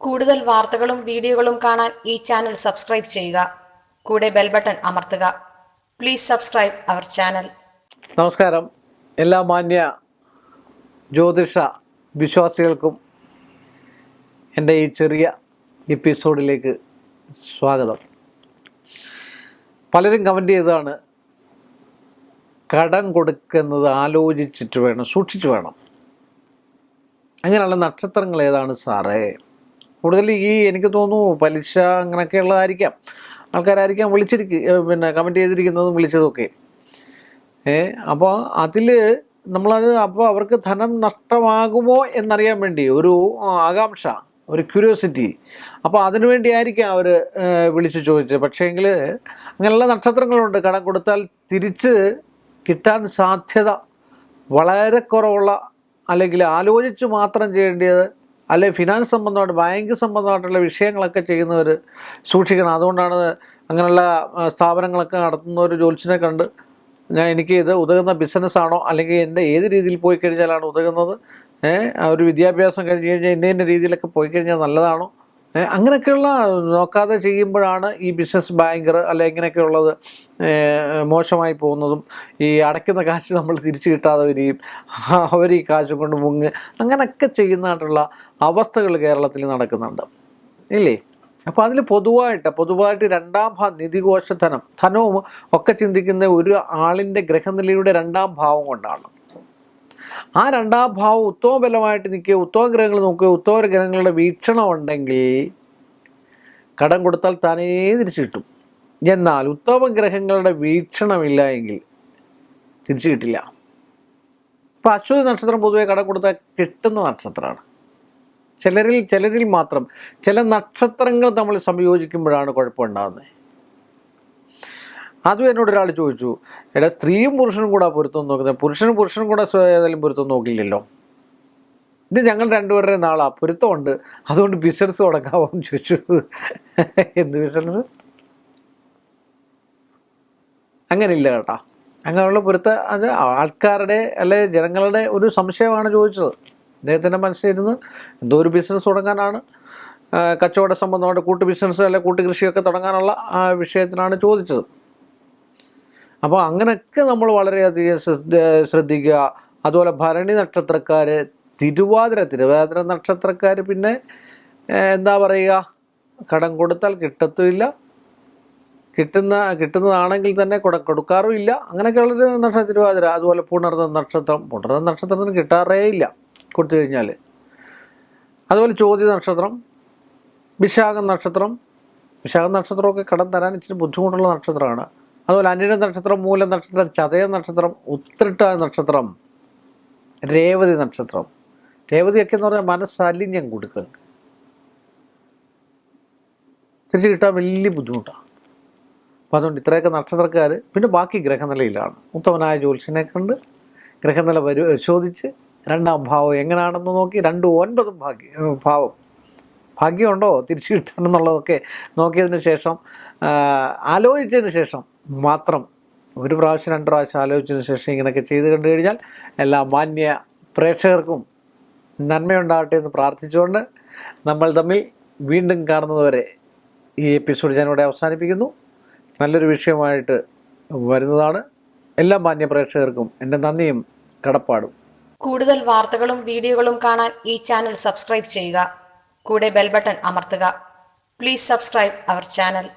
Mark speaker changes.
Speaker 1: കൂടുതൽ വാർത്തകളും വീഡിയോകളും കാണാൻ ഈ ചാനൽ സബ്സ്ക്രൈബ് ചെയ്യുക. കൂടെ ബെൽ ബട്ടൺ അമർത്തുക. Please subscribe our channel.
Speaker 2: നമസ്കാരം. എല്ലാ മാന്യ ജ്യോതിഷ വിശ്വാസികൾക്കും എൻ്റെ ഈ ചെറിയ എപ്പിസോഡിലേക്ക് സ്വാഗതം. പലരും കമൻ്റ് ചെയ്തതാണ്, കടം കൊടുക്കുന്നത് ആലോചിച്ചിട്ട് വേണം, സൂക്ഷിച്ചു വേണം. അങ്ങനെയുള്ള നക്ഷത്രങ്ങൾ ഏതാണ് സാറേ? കൂടുതൽ എനിക്ക് തോന്നുന്നു പലിശ അങ്ങനെയൊക്കെയുള്ളതായിരിക്കാം, ആൾക്കാരായിരിക്കാം കമൻറ്റ് ചെയ്തിരിക്കുന്നതും വിളിച്ചതൊക്കെ. അപ്പോൾ അതിൽ നമ്മളത് അപ്പോൾ അവർക്ക് ധനം നഷ്ടമാകുമോ എന്നറിയാൻ വേണ്ടി ഒരു ആകാംക്ഷ, ഒരു ക്യൂരിയോസിറ്റി, അപ്പോൾ അതിനുവേണ്ടി ആയിരിക്കാം അവർ വിളിച്ചു ചോദിച്ചത്. പക്ഷേങ്കിൽ അങ്ങനെയുള്ള നക്ഷത്രങ്ങളുണ്ട്. കടം കൊടുത്താൽ തിരിച്ച് കിട്ടാൻ സാധ്യത വളരെ കുറവുള്ള, അല്ലെങ്കിൽ ആലോചിച്ച് മാത്രം ചെയ്യേണ്ടത്, അല്ലെങ്കിൽ ഫിനാൻസ് സംബന്ധമായിട്ട് ബാങ്ക് സംബന്ധമായിട്ടുള്ള വിഷയങ്ങളൊക്കെ ചെയ്യുന്നവർ സൂക്ഷിക്കണം. അതുകൊണ്ടാണ് അങ്ങനെയുള്ള സ്ഥാപനങ്ങളൊക്കെ നടത്തുന്ന ഒരു ജ്യോത്സ്യനെ കണ്ട് എനിക്ക് ഇത് ഉതകുന്ന ബിസിനസ്സാണോ, അല്ലെങ്കിൽ എൻ്റെ ഏത് രീതിയിൽ പോയി കഴിഞ്ഞാലാണ് ഉതകുന്നത്, ഒരു വിദ്യാഭ്യാസം കഴിഞ്ഞ് കഴിഞ്ഞാൽ ഇന്ന രീതിയിലൊക്കെ പോയി കഴിഞ്ഞാൽ നല്ലതാണോ, അങ്ങനെയൊക്കെയുള്ള നോക്കാതെ ചെയ്യുമ്പോഴാണ് ഈ ബിസിനസ് ബാങ്കർ അല്ലെ ഇങ്ങനെയൊക്കെയുള്ളത് മോശമായി പോകുന്നതും, ഈ അടയ്ക്കുന്ന കാശ് നമ്മൾ തിരിച്ചു കിട്ടാതെ വരികയും അവർ ഈ കാശ് കൊണ്ട് മുങ്ങ് അങ്ങനെയൊക്കെ ചെയ്യുന്നതായിട്ടുള്ള അവസ്ഥകൾ കേരളത്തിൽ നടക്കുന്നുണ്ട് ഇല്ലേ? അപ്പോൾ അതിൽ പൊതുവായിട്ട് രണ്ടാം ധനവും ഒക്കെ ചിന്തിക്കുന്ന ഒരു ആളിൻ്റെ ഗ്രഹനിലയുടെ രണ്ടാം ഭാവം കൊണ്ടാണ്. ആ രണ്ടാം ഭാവം ഉത്തമ ബലമായിട്ട് നിൽക്കുക, ഉത്തമ ഗ്രഹങ്ങൾ നോക്കുക, ഉത്തമ ഗ്രഹങ്ങളുടെ വീക്ഷണം ഉണ്ടെങ്കിൽ കടം കൊടുത്താൽ താനേ തിരിച്ചു കിട്ടും. എന്നാൽ ഉത്തമ ഗ്രഹങ്ങളുടെ വീക്ഷണമില്ല എങ്കിൽ തിരിച്ചു കിട്ടില്ല. ഇപ്പോൾ അശ്വതി നക്ഷത്രം പൊതുവെ കടം കൊടുത്താൽ കിട്ടുന്ന നക്ഷത്രമാണ്. ചിലരിൽ മാത്രം ചില നക്ഷത്രങ്ങൾ നമ്മൾ സംയോജിക്കുമ്പോഴാണ് കുഴപ്പമുണ്ടാകുന്നത്. അതും എന്നോടൊരാൾ ചോദിച്ചു, എടാ സ്ത്രീയും പുരുഷനും കൂടെ പൊരുത്തം നോക്കുന്നത്, പുരുഷനും കൂടെ ഏതായാലും പൊരുത്തം നോക്കില്ലല്ലോ, ഇത് ഞങ്ങൾ രണ്ടുപേരുടെ നാളാ പൊരുത്തമുണ്ട്, അതുകൊണ്ട് ബിസിനസ് തുടങ്ങാമോ എന്ന് ചോദിച്ചു. എന്ത് ബിസിനസ്? അങ്ങനെയില്ല കേട്ടോ. അങ്ങനെയുള്ള അത് ആൾക്കാരുടെ അല്ലെ ജനങ്ങളുടെ ഒരു സംശയമാണ് ചോദിച്ചത്. അദ്ദേഹത്തിൻ്റെ മനസ്സിലിരുന്ന് എന്തോ ഒരു ബിസിനസ് തുടങ്ങാനാണ്, കച്ചവട സംബന്ധമായിട്ട് കൂട്ടു ബിസിനസ് അല്ലെ കൂട്ടുകൃഷിയൊക്കെ തുടങ്ങാനുള്ള ആ വിഷയത്തിനാണ് ചോദിച്ചത്. അപ്പോൾ അങ്ങനെയൊക്കെ നമ്മൾ വളരെയധികം ശ്രദ്ധിക്കുക. അതുപോലെ ഭരണി നക്ഷത്രക്കാർ, തിരുവാതിര നക്ഷത്രക്കാർ പിന്നെ എന്താ പറയുക, കടം കൊടുത്താൽ കിട്ടത്തുമില്ല, കിട്ടുന്നതാണെങ്കിൽ തന്നെ കൊടുക്കാറുമില്ല. അങ്ങനെയൊക്കെയുള്ളൊരു നക്ഷത്രം തിരുവാതിര. അതുപോലെ പുണർന്ന നക്ഷത്രത്തിന് കിട്ടാറേ ഇല്ല കൊടുത്തു കഴിഞ്ഞാൽ. അതുപോലെ ചോദ്യ നക്ഷത്രം, വിശാഖം നക്ഷത്രമൊക്കെ കടം തരാൻ ഇച്ചിരി ബുദ്ധിമുട്ടുള്ള നക്ഷത്രമാണ്. അതുപോലെ അനിഴ നക്ഷത്രം, മൂല നക്ഷത്രം, ചതയ നക്ഷത്രം, ഉത്രട്ട നക്ഷത്രം, രേവതി നക്ഷത്രം. രേവതിയൊക്കെ എന്ന് പറഞ്ഞാൽ മനസ്സലിഞ്ഞം കൊടുക്കുക, തിരിച്ച് കിട്ടാൻ വലിയ ബുദ്ധിമുട്ടാണ്. അപ്പോൾ അതുകൊണ്ട് ഇത്രയൊക്കെ നക്ഷത്രക്കാർ പിന്നെ ബാക്കി ഗ്രഹനിലയിലാണ്. ഉത്തമനായ ജ്യോത്സ്യനെ കണ്ട് ഗ്രഹനില പരിശോധിച്ച് രണ്ടാം ഭാവം എങ്ങനെയാണെന്ന് നോക്കി 2-9 ഭാഗ്യമുണ്ടോ തിരിച്ചു കിട്ടാനെന്നുള്ളതൊക്കെ നോക്കിയതിന് ശേഷം, ആലോചിച്ചതിന് ശേഷം മാത്രം, ഒരു പ്രാവശ്യം 2 പ്രാവശ്യം ആലോചിച്ചതിന് ശേഷം ഇങ്ങനെയൊക്കെ ചെയ്ത് കണ്ടു കഴിഞ്ഞാൽ എല്ലാ മാന്യ പ്രേക്ഷകർക്കും നന്മയുണ്ടാകട്ടെ എന്ന് പ്രാർത്ഥിച്ചുകൊണ്ട് നമ്മൾ തമ്മിൽ വീണ്ടും കാണുന്നതുവരെ ഈ എപ്പിസോഡ് ഞാനിവിടെ അവസാനിപ്പിക്കുന്നു. നല്ലൊരു വിഷയമായിട്ട് വരുന്നതാണ്. എല്ലാ മാന്യ പ്രേക്ഷകർക്കും എൻ്റെ നന്ദിയും കടപ്പാടും.
Speaker 1: കൂടുതൽ വാർത്തകളും വീഡിയോകളും കാണാൻ ഈ ചാനൽ സബ്സ്ക്രൈബ് ചെയ്യുക. കൂടെ ബെൽ ബട്ടൺ അമർത്തുക. Please subscribe our channel.